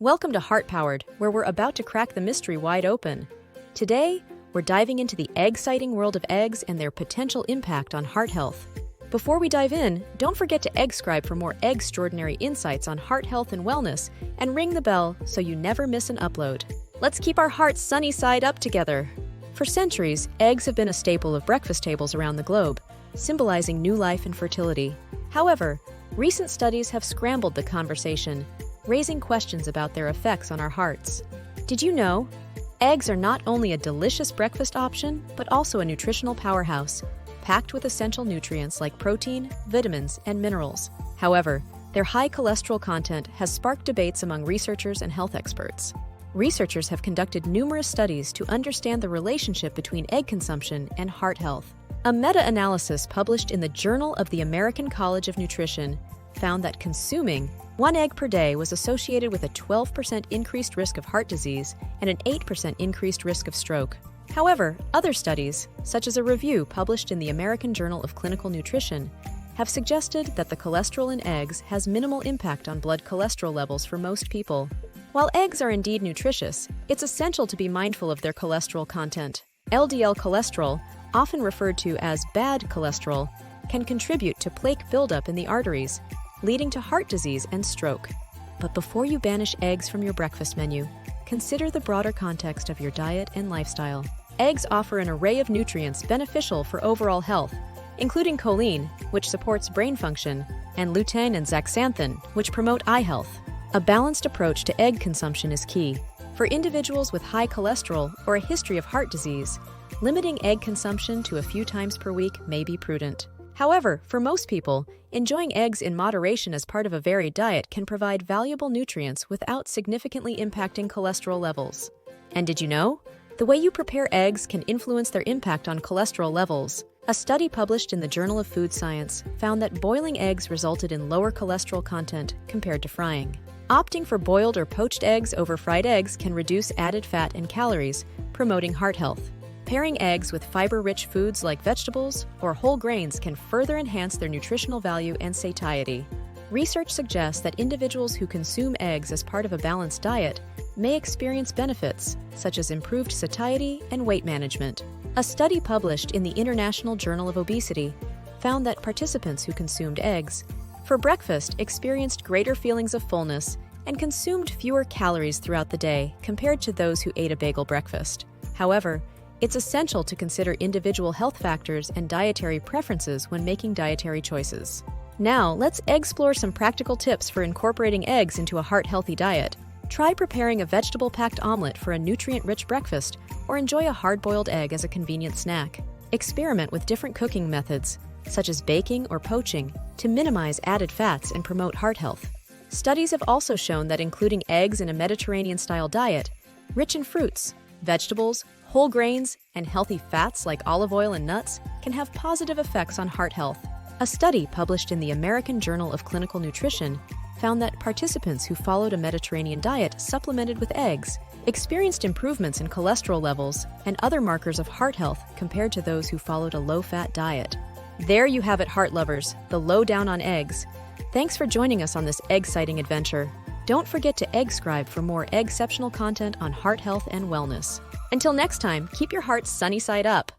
Welcome to HeartPowered, where we're about to crack the mystery wide open. Today, we're diving into the egg-citing world of eggs and their potential impact on heart health. Before we dive in, don't forget to egg-scribe for more extraordinary insights on heart health and wellness, and ring the bell so you never miss an upload. Let's keep our hearts sunny side up together. For centuries, eggs have been a staple of breakfast tables around the globe, symbolizing new life and fertility. However, recent studies have scrambled the conversation, raising questions about their effects on our hearts. Did you know? Eggs are not only a delicious breakfast option, but also a nutritional powerhouse, packed with essential nutrients like protein, vitamins, and minerals. However, their high cholesterol content has sparked debates among researchers and health experts. Researchers have conducted numerous studies to understand the relationship between egg consumption and heart health. A meta-analysis published in the Journal of the American College of Nutrition found that consuming 1 egg per day was associated with a 12% increased risk of heart disease and an 8% increased risk of stroke. However, other studies, such as a review published in the American Journal of Clinical Nutrition, have suggested that the cholesterol in eggs has minimal impact on blood cholesterol levels for most people. While eggs are indeed nutritious, it's essential to be mindful of their cholesterol content. LDL cholesterol, often referred to as bad cholesterol, can contribute to plaque buildup in the arteries, leading to heart disease and stroke. But before you banish eggs from your breakfast menu, consider the broader context of your diet and lifestyle. Eggs offer an array of nutrients beneficial for overall health, including choline, which supports brain function, and lutein and zeaxanthin, which promote eye health. A balanced approach to egg consumption is key. For individuals with high cholesterol or a history of heart disease, limiting egg consumption to a few times per week may be prudent. However, for most people, enjoying eggs in moderation as part of a varied diet can provide valuable nutrients without significantly impacting cholesterol levels. And did you know? The way you prepare eggs can influence their impact on cholesterol levels. A study published in the Journal of Food Science found that boiling eggs resulted in lower cholesterol content compared to frying. Opting for boiled or poached eggs over fried eggs can reduce added fat and calories, promoting heart health. Pairing eggs with fiber-rich foods like vegetables or whole grains can further enhance their nutritional value and satiety. Research suggests that individuals who consume eggs as part of a balanced diet may experience benefits, such as improved satiety and weight management. A study published in the International Journal of Obesity found that participants who consumed eggs for breakfast experienced greater feelings of fullness and consumed fewer calories throughout the day compared to those who ate a bagel breakfast. However, it's essential to consider individual health factors and dietary preferences when making dietary choices. Now, let's explore some practical tips for incorporating eggs into a heart-healthy diet. Try preparing a vegetable-packed omelet for a nutrient-rich breakfast, or enjoy a hard-boiled egg as a convenient snack. Experiment with different cooking methods, such as baking or poaching, to minimize added fats and promote heart health. Studies have also shown that including eggs in a Mediterranean-style diet, rich in fruits, vegetables, whole grains, and healthy fats like olive oil and nuts can have positive effects on heart health. A study published in the American Journal of Clinical Nutrition found that participants who followed a Mediterranean diet supplemented with eggs experienced improvements in cholesterol levels and other markers of heart health compared to those who followed a low-fat diet. There you have it, heart lovers, the lowdown on eggs. Thanks for joining us on this egg-citing adventure. Don't forget to egg-scribe for more egg-ceptional content on heart health and wellness. Until next time, keep your hearts sunny side up.